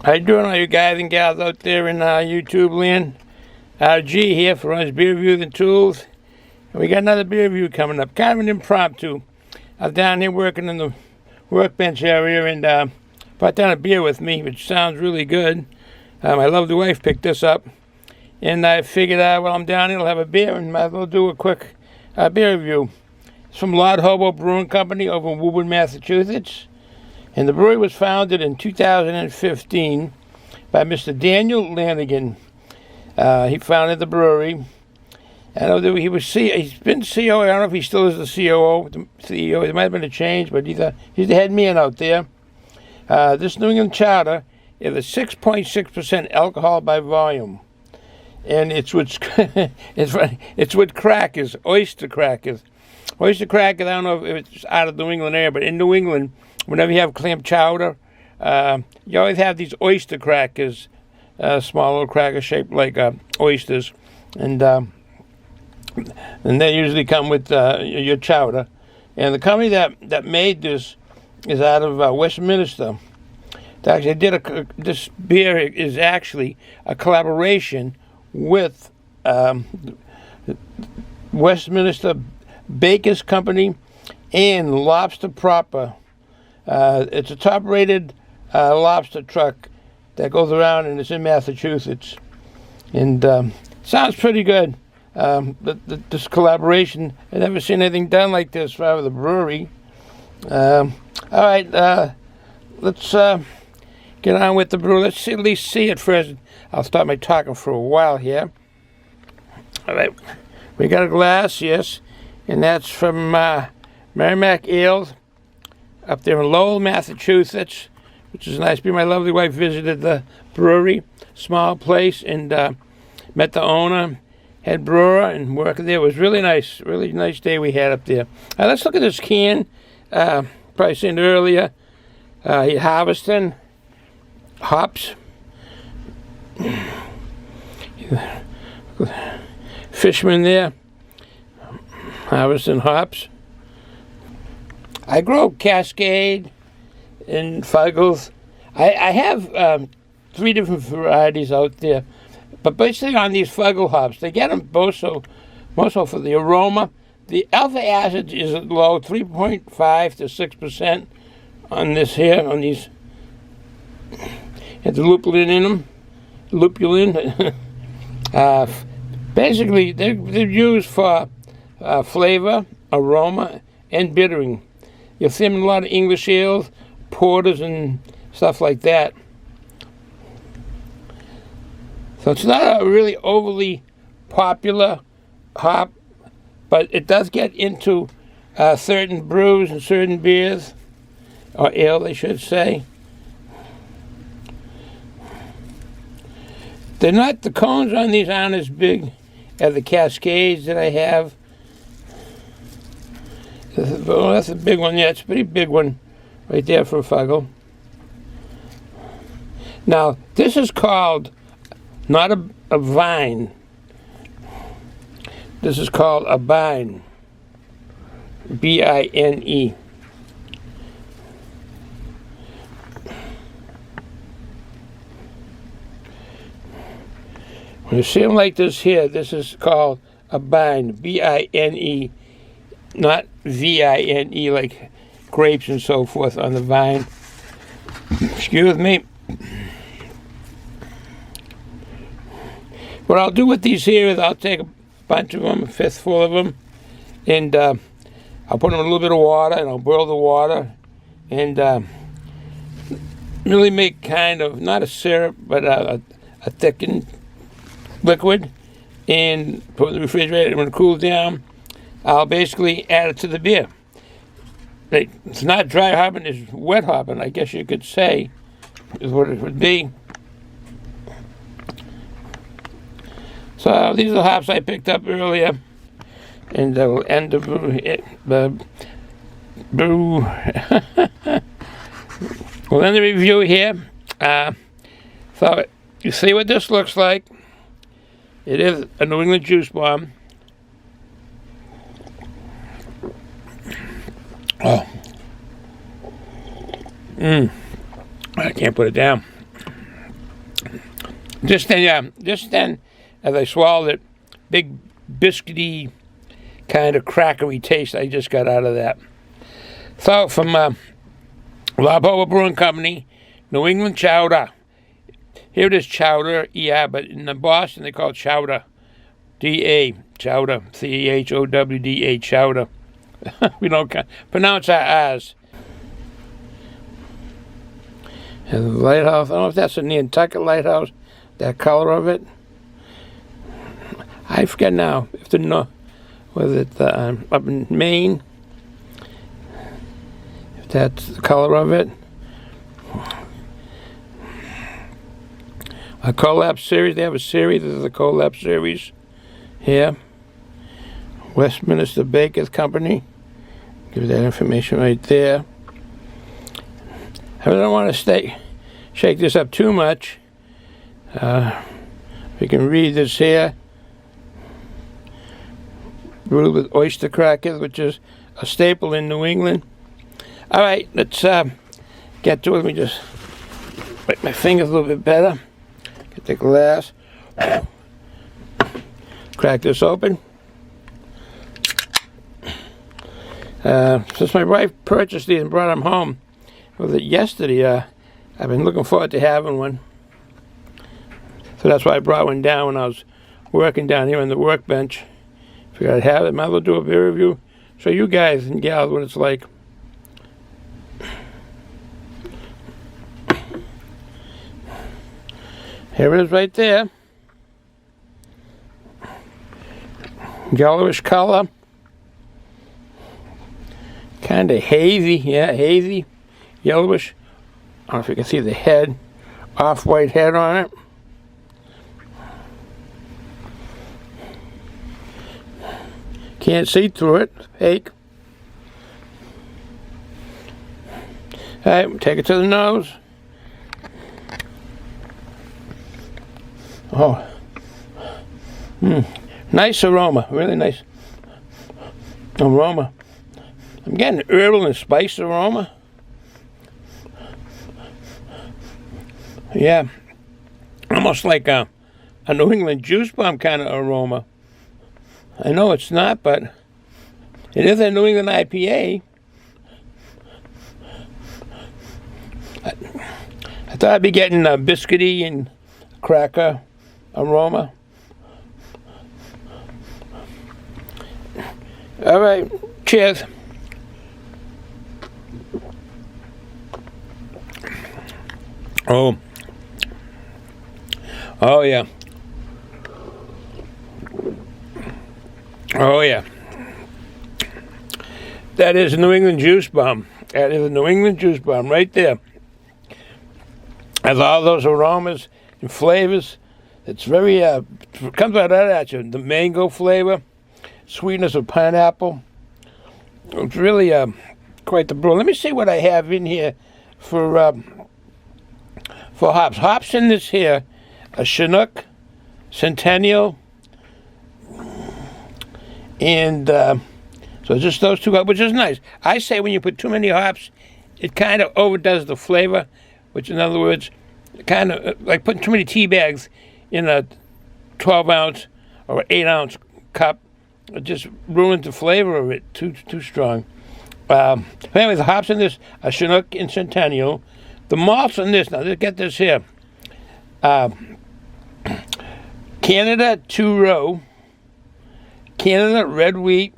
How you doing, all you guys and gals out there in YouTube land? G here for RONS Beer Reviews and Tools. And we got another beer review coming up. Kind of an impromptu. I was down here working in the workbench area and brought down a beer with me, which sounds really good. My lovely wife picked this up. And I figured while I'm down here, I'll have a beer and might as well do a quick beer review. It's from HOBO Brewing Company over in Woburn, Massachusetts. And the brewery was founded in 2015 by Mr. Daniel Lanigan. He founded the brewery. I know that he's been CEO. I don't know if he still is the CEO. There might have been a change, but he's the head man out there. This New England Chowder is a 6.6% alcohol by volume. And it's with crackers, oyster crackers. Oyster crackers, I don't know if it's out of the New England area, but in New England, whenever you have clam chowder, you always have these oyster crackers, small little crackers shaped like oysters, and they usually come with your chowder. And the company that made this is out of Westminster. This beer is actually a collaboration with Westminster Bakers Company and Lobster Proper. It's a top-rated lobster truck that goes around, and it's in Massachusetts. And sounds pretty good. This collaboration, I've never seen anything done like this for the brewery. All right, let's get on with the brew. Let's at least see it first. I'll start my talking for a while here. All right, we got a glass, yes, and that's from Merrimack Ales up there in Lowell, Massachusetts, which is nice. My lovely wife visited the brewery, small place, and met the owner, head brewer, and worked there. It was really nice day we had up there. Let's look at this can. Probably seen it earlier. Harvesting hops. Fishman there. Harvesting hops. I grow Cascade and Fuggles. I have 3 different varieties out there, but basically on these Fuggle hops, they get them more so for the aroma. The alpha acid is low, 3.5 to 6% on this here, on these. Have the lupulin in them. Lupulin. Basically, they're used for flavor, aroma, and bittering. You'll see them in a lot of English ales, porters, and stuff like that. So it's not a really overly popular hop, but it does get into certain brews and certain beers, or ale, I should say. The cones on these aren't as big as the Cascades that I have. That's a big one. Yeah, it's a pretty big one right there for a Fuggle. Now, this is called not a vine. This is called a bine. B-I-N-E. When you see them like this here, this is called a bine. B-I-N-E. Not V-I-N-E like grapes and so forth on the vine. Excuse me. What I'll do with these here is I'll take a bunch of them, a fistful of them, and I'll put them in a little bit of water, and I'll boil the water, and really make kind of, not a syrup, but a thickened liquid, and put it in the refrigerator. And when it cools down, I'll basically add it to the beer. It's not dry hopping, it's wet hopping, I guess you could say, is what it would be. So these are the hops I picked up earlier, and I will end the brew. We'll end the review here. So you see what this looks like. It is a New England juice bomb. Oh. I can't put it down. Just then, yeah, just then, as I swallowed it, big biscuity kind of crackery taste I just got out of that. So from HOBO Brewing Company, New England Chowder. Here it is chowder, yeah, but in Boston they call it chowder. D-A, chowder, C-H-O-W-D-A, chowder. We don't pronounce our R's. And the lighthouse, I don't know if that's a Nantucket lighthouse, that color of it. I forget now if the was it up in Maine, if that's the color of it. A collab series, they have a series, this is a collab series here. Westminster Bakers Company, give that information right there. I don't want to shake this up too much. We can read this here. Brewed with oyster crackers, which is a staple in New England. All right, let's get to it. Let me just make my fingers a little bit better. Get the glass. Crack this open. Since my wife purchased these and brought them home, was it yesterday? I've been looking forward to having one. So that's why I brought one down when I was working down here on the workbench. Figured I'd have it. Might as well do a beer review. Show you guys and gals what it's like. Here it is right there. Yellowish color. Kind of hazy, yeah, hazy. Yellowish. I don't know if you can see the head. Off-white head on it. Can't see through it. Fake. All right, take it to the nose. Oh, nice aroma, really nice aroma. I'm getting herbal and spice aroma. Yeah, almost like a New England juice bomb kind of aroma. I know it's not, but it is a New England IPA. I thought I'd be getting a biscuity and cracker aroma. All right, cheers. Oh yeah. Oh yeah. That is a New England juice bomb. That is a New England juice bomb right there. Has all those aromas and flavors. It's very comes out of that at you. The mango flavor, sweetness of pineapple. It's really quite the brew. Let me see what I have in here for hops. Hops in this here, a chinook, centennial, and so just those two, which is nice. I say when you put too many hops, it kind of overdoes the flavor, which in other words, kind of like putting too many tea bags in a 12-ounce or 8-ounce cup. It just ruins the flavor of it, too strong. Anyway, the hops in this, a chinook and centennial. The malts in this, now let's get this here. Canada 2-row, Canada red wheat,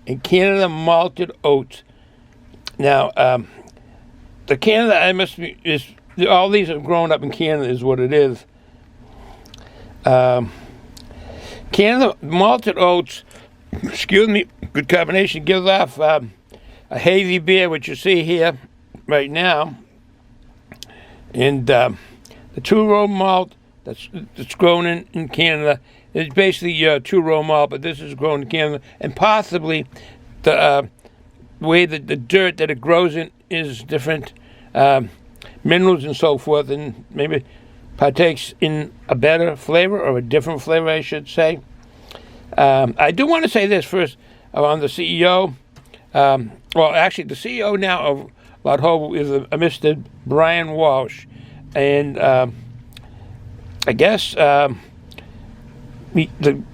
and Canada malted oats. Now, the Canada, all these are grown up in Canada is what it is. Canada malted oats, excuse me, good combination, gives off a hazy beer, which you see here right now. And the 2-row malt that's grown in Canada is basically 2-row malt, but this is grown in Canada. And possibly the way that the dirt that it grows in is different, minerals and so forth, and maybe partakes in a better flavor or a different flavor, I should say. I do want to say this first on the CEO. Well, actually, the CEO now of HOBO is a Mr. Brian Walsh, and I guess the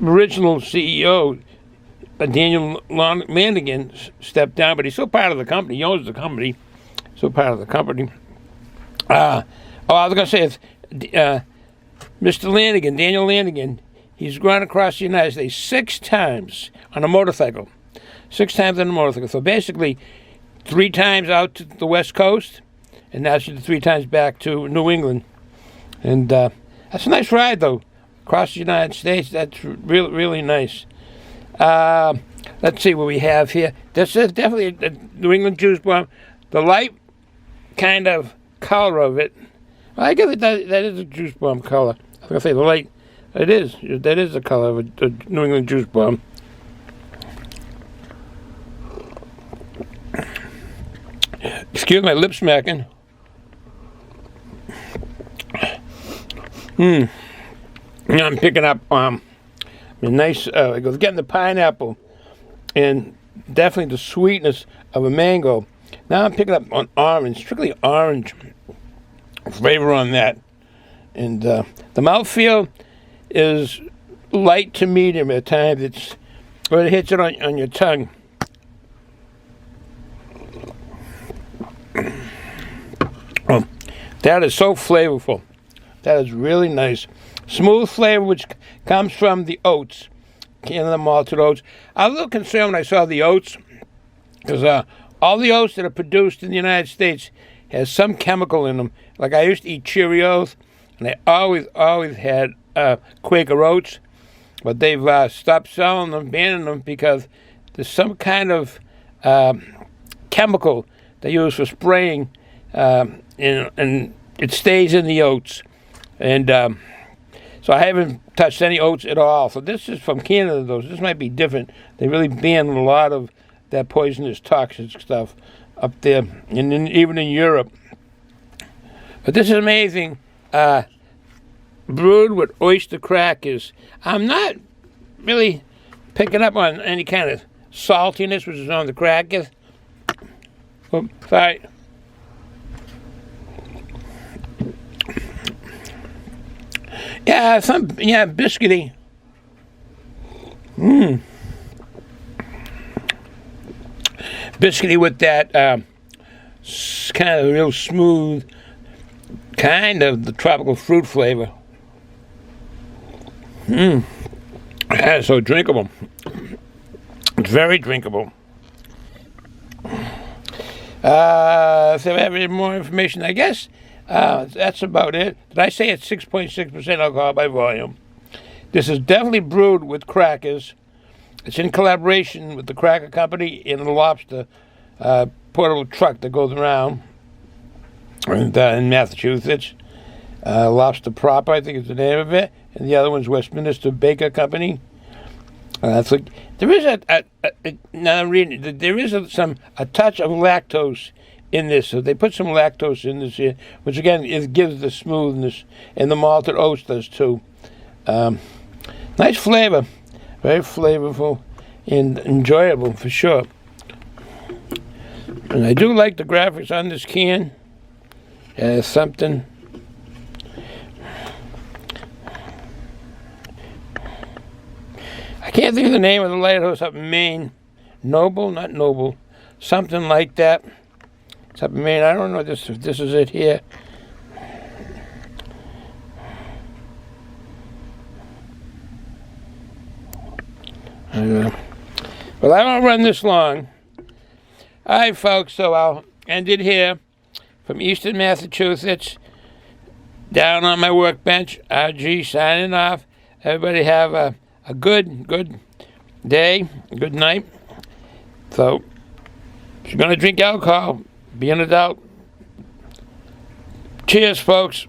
original CEO, Daniel Lanigan, stepped down, but he's still part of the company. He owns the company. Still part of the company. I was going to say, Mr. Lanigan, Daniel Lanigan, he's gone across the United States 6 times on a motorcycle. 6 times on a motorcycle. So basically, 3 times out to the West Coast, and now 3 times back to New England. And that's a nice ride, though, across the United States. That's really, really nice. Let's see what we have here. This is definitely a New England juice bomb. The light kind of color of it, I guess that is a juice bomb color. I was going to say the light. It is. That is the color of a New England juice bomb. Excuse my lip smacking. Now I'm picking up a nice, getting the pineapple and definitely the sweetness of a mango. Now I'm picking up on orange, strictly orange flavor on that. And the mouthfeel is light to medium at times. It's when it hits it on your tongue. Oh, that is so flavorful. That is really nice. Smooth flavor, which comes from the oats, Canada malted oats. I was a little concerned when I saw the oats, because all the oats that are produced in the United States has some chemical in them. Like I used to eat Cheerios, and I always had Quaker oats, but they've stopped selling them, banning them, because there's some kind of chemical they use for spraying, and it stays in the oats. And so I haven't touched any oats at all. So this is from Canada, though. So this might be different. They really ban a lot of that poisonous, toxic stuff up there, and even in Europe. But this is amazing. Brewed with oyster crackers. I'm not really picking up on any kind of saltiness, which is on the crackers. Oh, sorry. Yeah, biscuity. Biscuity with that kind of real smooth, kind of the tropical fruit flavor. That's so drinkable. It's very drinkable. If I have any more information, I guess that's about it. Did I say it's 6.6% alcohol by volume? This is definitely brewed with crackers. It's in collaboration with the Cracker Company and the Lobster portable truck that goes around in Massachusetts. Lobster Proper, I think is the name of it. And the other one's Westminster Bakers Company. So there is now I'm reading, there is a touch of lactose in this. So they put some lactose in this here, which again gives the smoothness, and the malted oats does too. Nice flavor, very flavorful and enjoyable for sure. And I do like the graphics on this can. Something. I can't think of the name of the lighthouse up in Maine. Noble, not Noble, something like that. It's up in Maine. I don't know if this is it here. Well, I don't run this long. All right, folks, so I'll end it here from Eastern Massachusetts, down on my workbench. RG signing off. Everybody have a good day, good night. So, if you're going to drink alcohol, be an adult. Cheers, folks.